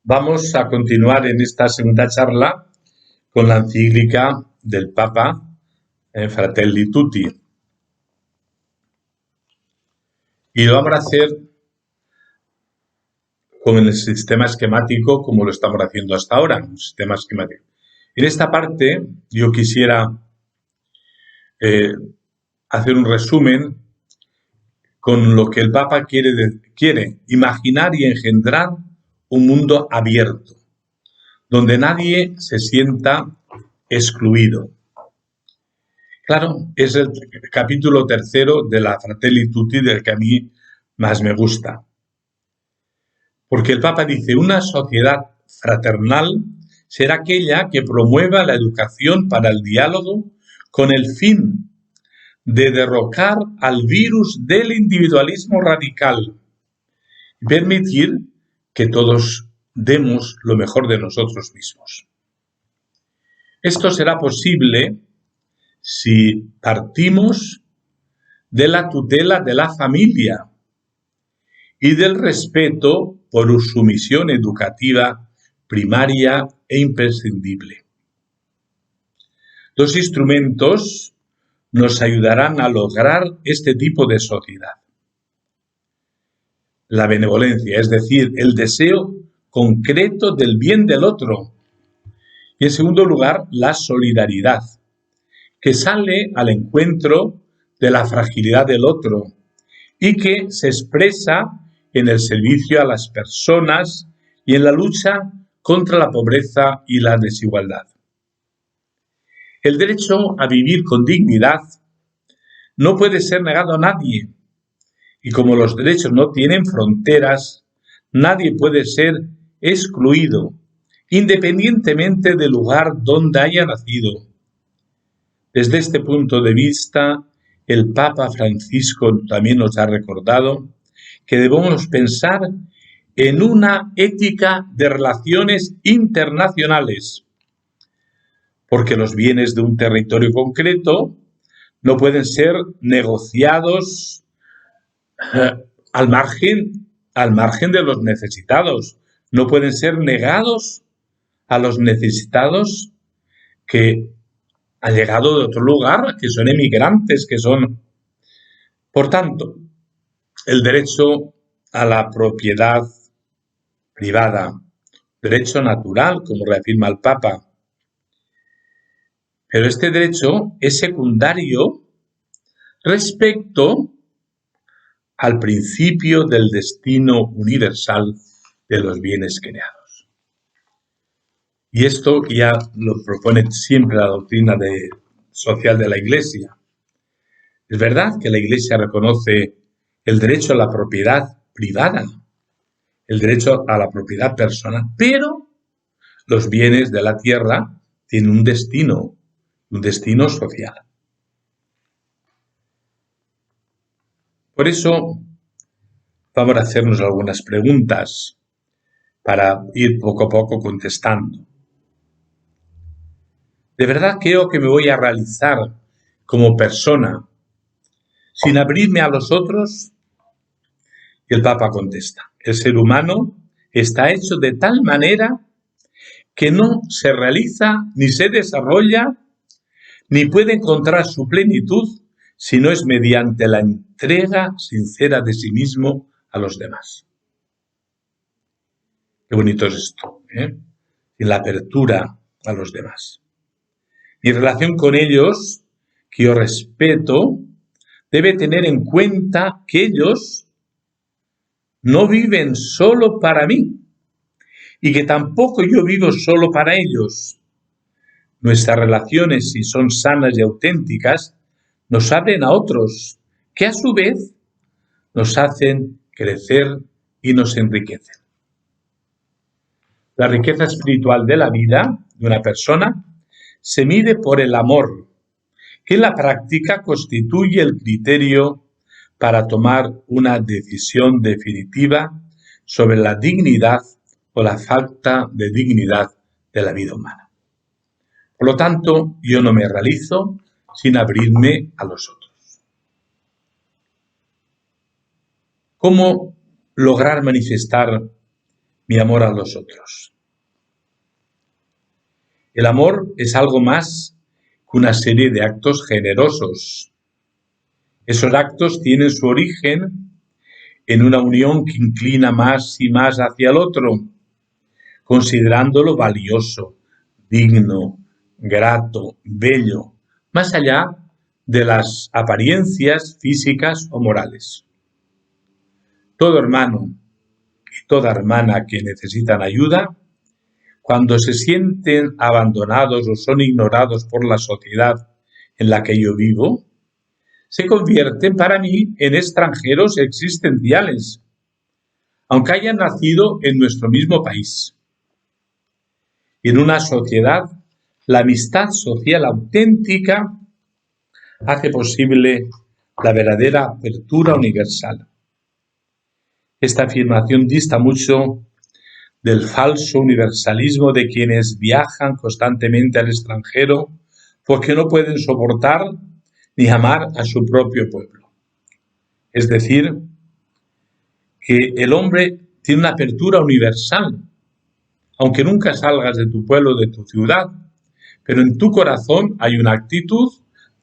Vamos a continuar en esta segunda charla con la encíclica del Papa Fratelli Tutti. Y lo vamos a hacer con el sistema esquemático como lo estamos haciendo hasta ahora, un sistema esquemático. En esta parte yo quisiera hacer un resumen con lo que el Papa quiere imaginar y engendrar un mundo abierto, donde nadie se sienta excluido. Claro, es el capítulo tercero de la Fratelli Tutti del que a mí más me gusta. Porque el Papa dice, una sociedad fraternal será aquella que promueva la educación para el diálogo con el fin de derrocar al virus del individualismo radical y permitir que todos demos lo mejor de nosotros mismos. Esto será posible si partimos de la tutela de la familia y del respeto por su misión educativa primaria e imprescindible. Los instrumentos nos ayudarán a lograr este tipo de sociedad. La benevolencia, es decir, el deseo concreto del bien del otro. Y en segundo lugar, la solidaridad, que sale al encuentro de la fragilidad del otro y que se expresa en el servicio a las personas y en la lucha contra la pobreza y la desigualdad. El derecho a vivir con dignidad no puede ser negado a nadie, y como los derechos no tienen fronteras, nadie puede ser excluido, independientemente del lugar donde haya nacido. Desde este punto de vista, el Papa Francisco también nos ha recordado que debemos pensar en una ética de relaciones internacionales, porque los bienes de un territorio concreto no pueden ser negociados al margen de los necesitados, no pueden ser negados a los necesitados que han llegado de otro lugar, que son emigrantes, que son... Por tanto, el derecho a la propiedad privada, derecho natural, como reafirma el Papa, pero este derecho es secundario respecto al principio del destino universal de los bienes creados. Y esto ya lo propone siempre la doctrina social de la Iglesia. Es verdad que la Iglesia reconoce el derecho a la propiedad privada, el derecho a la propiedad personal, pero los bienes de la tierra tienen un destino social. Por eso vamos a hacernos algunas preguntas para ir poco a poco contestando. ¿De verdad creo que me voy a realizar como persona sin abrirme a los otros? Y el Papa contesta, el ser humano está hecho de tal manera que no se realiza ni se desarrolla ni puede encontrar su plenitud si no es mediante la entrega sincera de sí mismo a los demás. Qué bonito es esto, ¿eh? Y la apertura a los demás. Mi relación con ellos, que yo respeto, debe tener en cuenta que ellos no viven solo para mí y que tampoco yo vivo solo para ellos. Nuestras relaciones, si son sanas y auténticas, nos abren a otros, que a su vez nos hacen crecer y nos enriquecen. La riqueza espiritual de la vida de una persona se mide por el amor, que en la práctica constituye el criterio para tomar una decisión definitiva sobre la dignidad o la falta de dignidad de la vida humana. Por lo tanto, yo no me realizo sin abrirme a los otros. ¿Cómo lograr manifestar mi amor a los otros. El amor es algo más que una serie de actos generosos. Esos actos tienen su origen en una unión que inclina más y más hacia el otro, considerándolo valioso, digno, grato, bello, más allá de las apariencias físicas o morales. Todo hermano y toda hermana que necesitan ayuda, cuando se sienten abandonados o son ignorados por la sociedad en la que yo vivo, se convierten para mí en extranjeros existenciales, aunque hayan nacido en nuestro mismo país. En una sociedad, la amistad social auténtica hace posible la verdadera apertura universal. Esta afirmación dista mucho del falso universalismo de quienes viajan constantemente al extranjero porque no pueden soportar ni amar a su propio pueblo. Es decir, que el hombre tiene una apertura universal, aunque nunca salgas de tu pueblo, de tu ciudad, pero en tu corazón hay una actitud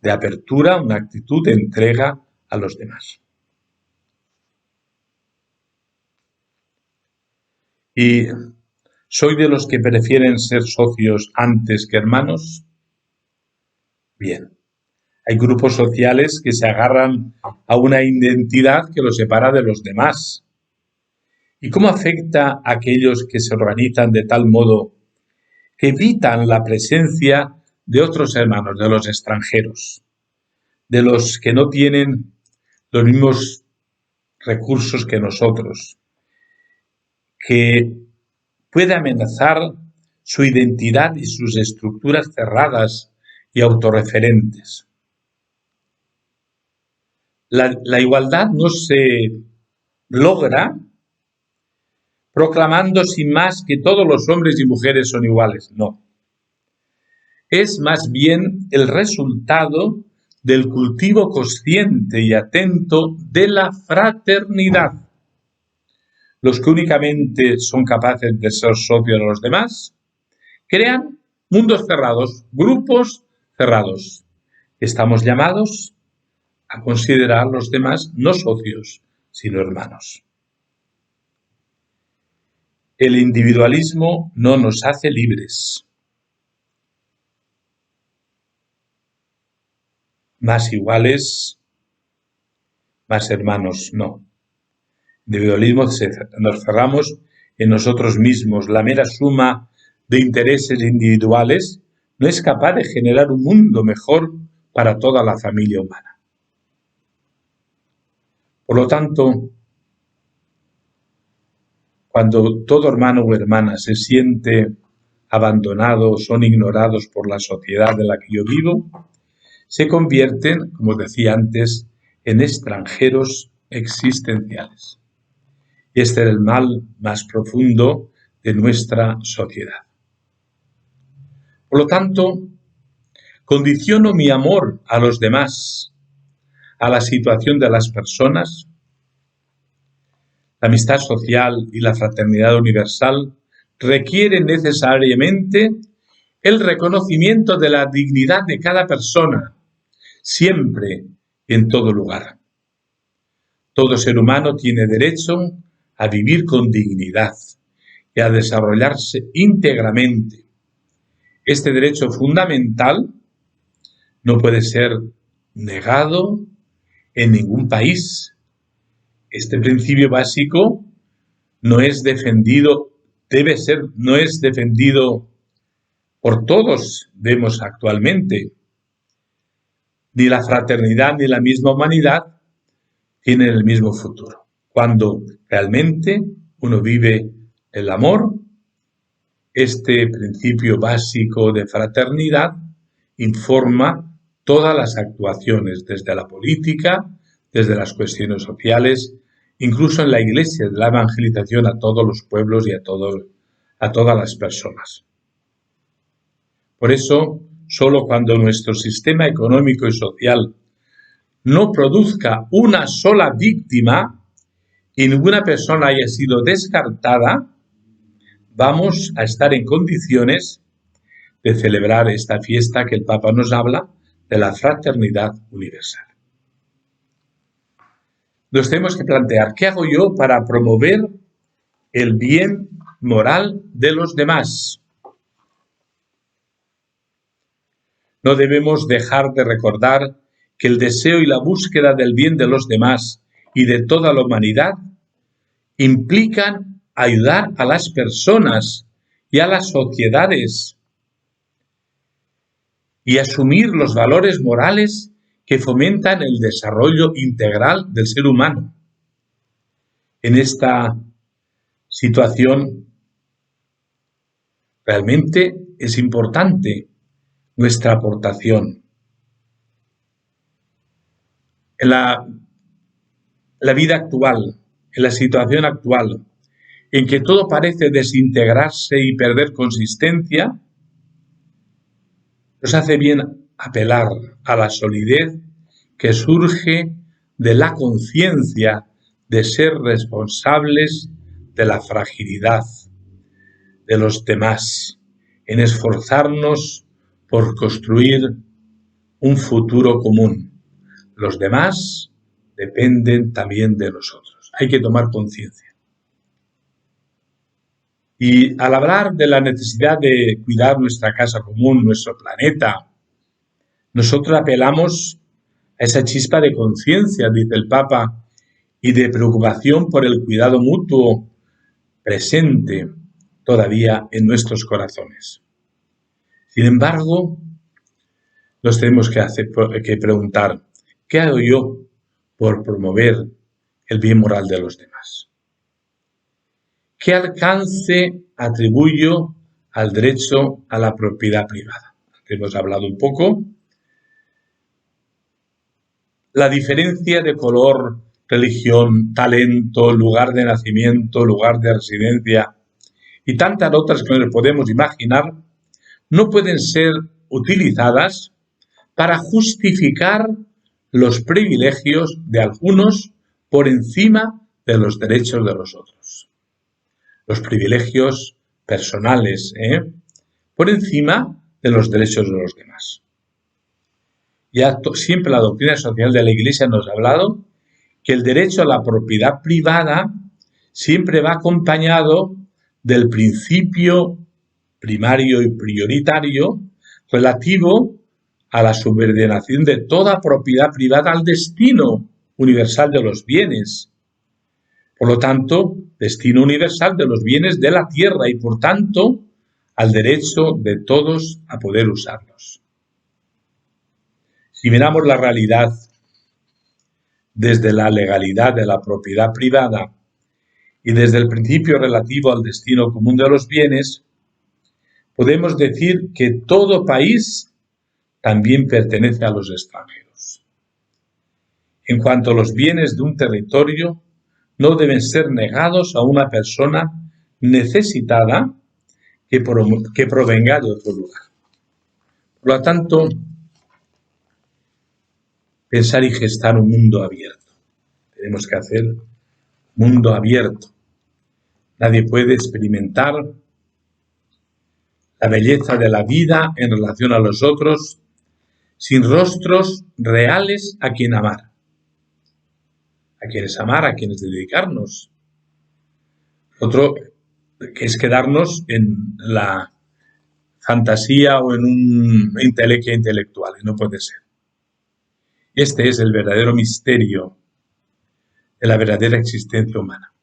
de apertura, una actitud de entrega a los demás. ¿Y soy de los que prefieren ser socios antes que hermanos? Bien. Hay grupos sociales que se agarran a una identidad que los separa de los demás. ¿Y cómo afecta a aquellos que se organizan de tal modo que evitan la presencia de otros hermanos, de los extranjeros, de los que no tienen los mismos recursos que nosotros, que puede amenazar su identidad y sus estructuras cerradas y autorreferentes? La igualdad no se logra proclamando sin más que todos los hombres y mujeres son iguales. No. Es más bien el resultado del cultivo consciente y atento de la fraternidad. Los que únicamente son capaces de ser socios de los demás crean mundos cerrados, grupos cerrados. Estamos llamados a considerar a los demás no socios, sino hermanos. El individualismo no nos hace libres. Más iguales, más hermanos, no. Individualismo, nos cerramos en nosotros mismos. La mera suma de intereses individuales no es capaz de generar un mundo mejor para toda la familia humana. Por lo tanto, cuando todo hermano o hermana se siente abandonado o son ignorados por la sociedad en la que yo vivo, se convierten, como decía antes, en extranjeros existenciales. Y este es el mal más profundo de nuestra sociedad. Por lo tanto, condiciono mi amor a los demás, a la situación de las personas. La amistad social y la fraternidad universal requieren necesariamente el reconocimiento de la dignidad de cada persona, siempre y en todo lugar. Todo ser humano tiene derecho a vivir con dignidad y a desarrollarse íntegramente. Este derecho fundamental no puede ser negado en ningún país. Este principio básico no es defendido por todos, vemos actualmente. Ni la fraternidad ni la misma humanidad tienen el mismo futuro. Cuando realmente uno vive el amor, este principio básico de fraternidad informa todas las actuaciones, desde la política, desde las cuestiones sociales, incluso en la Iglesia, de la evangelización a todos los pueblos y a todas las personas. Por eso, solo cuando nuestro sistema económico y social no produzca una sola víctima y ninguna persona haya sido descartada, vamos a estar en condiciones de celebrar esta fiesta que el Papa nos habla de la fraternidad universal. Nos tenemos que plantear, ¿qué hago yo para promover el bien moral de los demás? No debemos dejar de recordar que el deseo y la búsqueda del bien de los demás y de toda la humanidad implican ayudar a las personas y a las sociedades y asumir los valores morales que fomentan el desarrollo integral del ser humano. En esta situación realmente es importante nuestra aportación. En la vida actual, en la situación actual, en que todo parece desintegrarse y perder consistencia, nos hace bien apelar a la solidez que surge de la conciencia de ser responsables de la fragilidad de los demás, en esforzarnos por construir un futuro común. Los demás dependen también de nosotros. Hay que tomar conciencia. Y al hablar de la necesidad de cuidar nuestra casa común, nuestro planeta, nosotros apelamos a esa chispa de conciencia, dice el Papa, y de preocupación por el cuidado mutuo presente todavía en nuestros corazones. Sin embargo, nos tenemos que preguntar, ¿qué hago yo por promover el bien moral de los demás? ¿Qué alcance atribuyo al derecho a la propiedad privada? Hemos hablado un poco. La diferencia de color, religión, talento, lugar de nacimiento, lugar de residencia y tantas otras que nos podemos imaginar no pueden ser utilizadas para justificar los privilegios de algunos por encima de los derechos de los otros. Los privilegios personales, por encima de los derechos de los demás. Ya siempre la doctrina social de la Iglesia nos ha hablado que el derecho a la propiedad privada siempre va acompañado del principio primario y prioritario relativo a la subordinación de toda propiedad privada al destino universal de los bienes. Por lo tanto, destino universal de los bienes de la tierra y, por tanto, al derecho de todos a poder usarlos. Si miramos la realidad desde la legalidad de la propiedad privada y desde el principio relativo al destino común de los bienes, podemos decir que todo país también pertenece a los extranjeros. En cuanto a los bienes de un territorio, no deben ser negados a una persona necesitada que provenga de otro lugar. Por lo tanto, pensar y gestar un mundo abierto. Tenemos que hacer mundo abierto. Nadie puede experimentar la belleza de la vida en relación a los otros sin rostros reales a quien amar. A quienes amar, a quienes dedicarnos. Otro que es quedarnos en la fantasía o en un intelequia intelectual, y no puede ser. Este es el verdadero misterio de la verdadera existencia humana.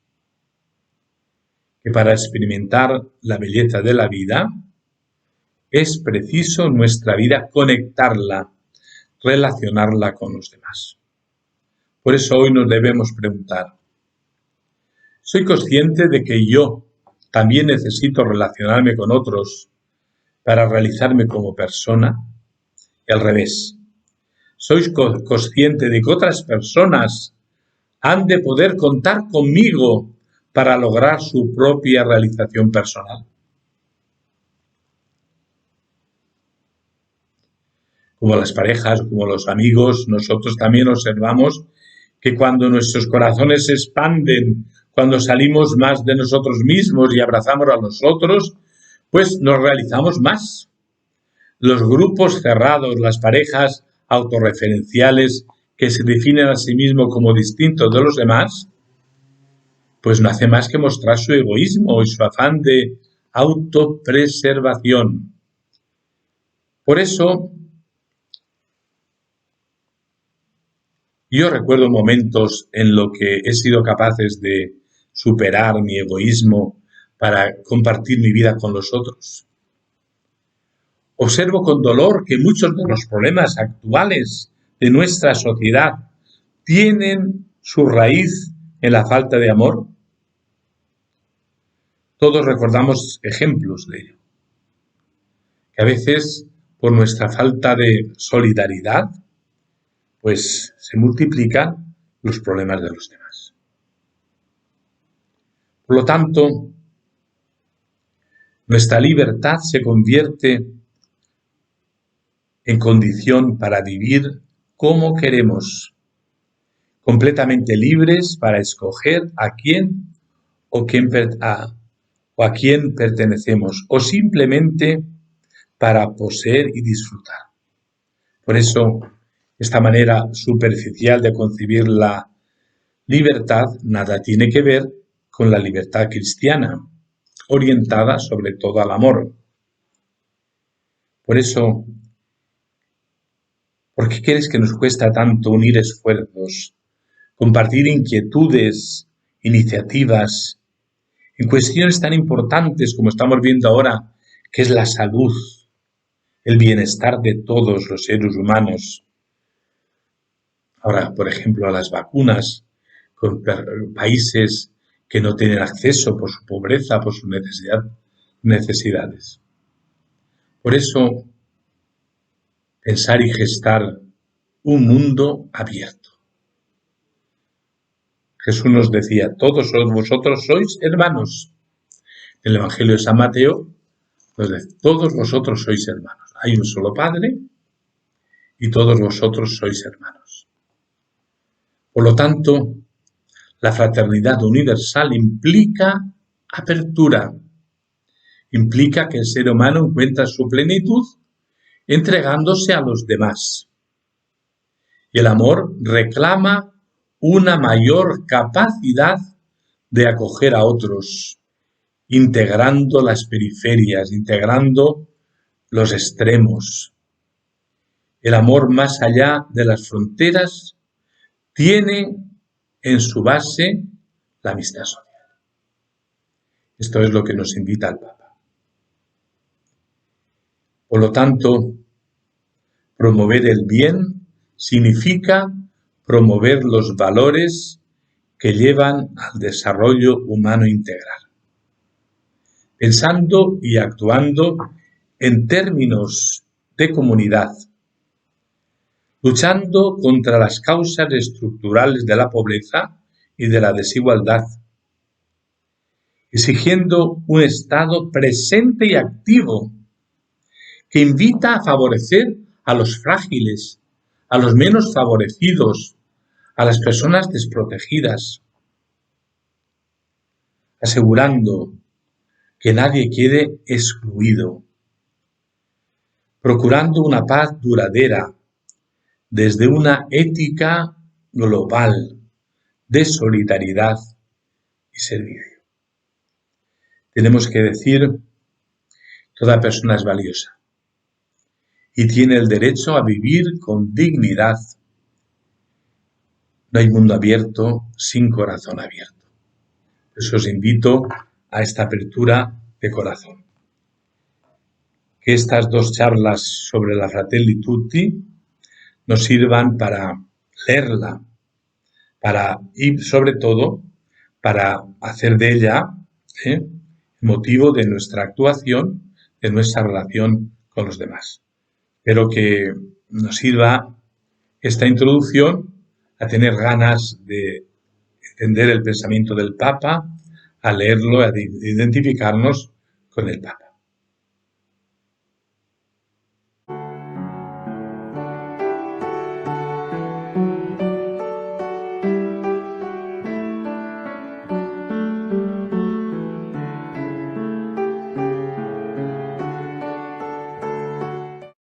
Que para experimentar la belleza de la vida es preciso nuestra vida conectarla, relacionarla con los demás. Por eso hoy nos debemos preguntar, ¿soy consciente de que yo también necesito relacionarme con otros para realizarme como persona? Y al revés, ¿sois consciente de que otras personas han de poder contar conmigo para lograr su propia realización personal? Como las parejas, como los amigos, nosotros también observamos que cuando nuestros corazones se expanden cuando salimos más de nosotros mismos y abrazamos a los otros, pues nos realizamos más. Los grupos cerrados, las parejas autorreferenciales que se definen a sí mismos como distintos de los demás, pues no hace más que mostrar su egoísmo y su afán de autopreservación. Por eso, yo recuerdo momentos en los que he sido capaces de superar mi egoísmo para compartir mi vida con los otros. Observo con dolor que muchos de los problemas actuales de nuestra sociedad tienen su raíz en la falta de amor. Todos recordamos ejemplos de ello. Que a veces, por nuestra falta de solidaridad, pues se multiplican los problemas de los demás. Por lo tanto, nuestra libertad se convierte en condición para vivir como queremos, completamente libres para escoger a quién o a quién pertenecemos, o simplemente para poseer y disfrutar. Por eso, esta manera superficial de concebir la libertad nada tiene que ver con la libertad cristiana, orientada sobre todo al amor. Por eso, ¿por qué crees que nos cuesta tanto unir esfuerzos, compartir inquietudes, iniciativas, en cuestiones tan importantes como estamos viendo ahora, que es la salud, el bienestar de todos los seres humanos? Ahora, por ejemplo, a las vacunas, con países que no tienen acceso por su pobreza, por sus necesidades. Por eso, pensar y gestar un mundo abierto. Jesús nos decía, todos vosotros sois hermanos. En el Evangelio de San Mateo nos dice, todos vosotros sois hermanos. Hay un solo Padre y todos vosotros sois hermanos. Por lo tanto, la fraternidad universal implica apertura, implica que el ser humano encuentra su plenitud entregándose a los demás. Y el amor reclama una mayor capacidad de acoger a otros, integrando las periferias, integrando los extremos. El amor más allá de las fronteras tiene en su base la amistad social. Esto es lo que nos invita el Papa. Por lo tanto, promover el bien significa promover los valores que llevan al desarrollo humano integral, pensando y actuando en términos de comunidad, luchando contra las causas estructurales de la pobreza y de la desigualdad, exigiendo un Estado presente y activo que invita a favorecer a los frágiles, a los menos favorecidos, a las personas desprotegidas, asegurando que nadie quede excluido, procurando una paz duradera desde una ética global de solidaridad y servicio. Tenemos que decir, toda persona es valiosa y tiene el derecho a vivir con dignidad. No hay mundo abierto sin corazón abierto. Por eso os invito a esta apertura de corazón. Que estas dos charlas sobre la Fratelli Tutti nos sirvan para leerla, y sobre todo para hacer de ella motivo de nuestra actuación, de nuestra relación con los demás. Espero que nos sirva esta introducción a tener ganas de entender el pensamiento del Papa, a leerlo, a identificarnos con el Papa.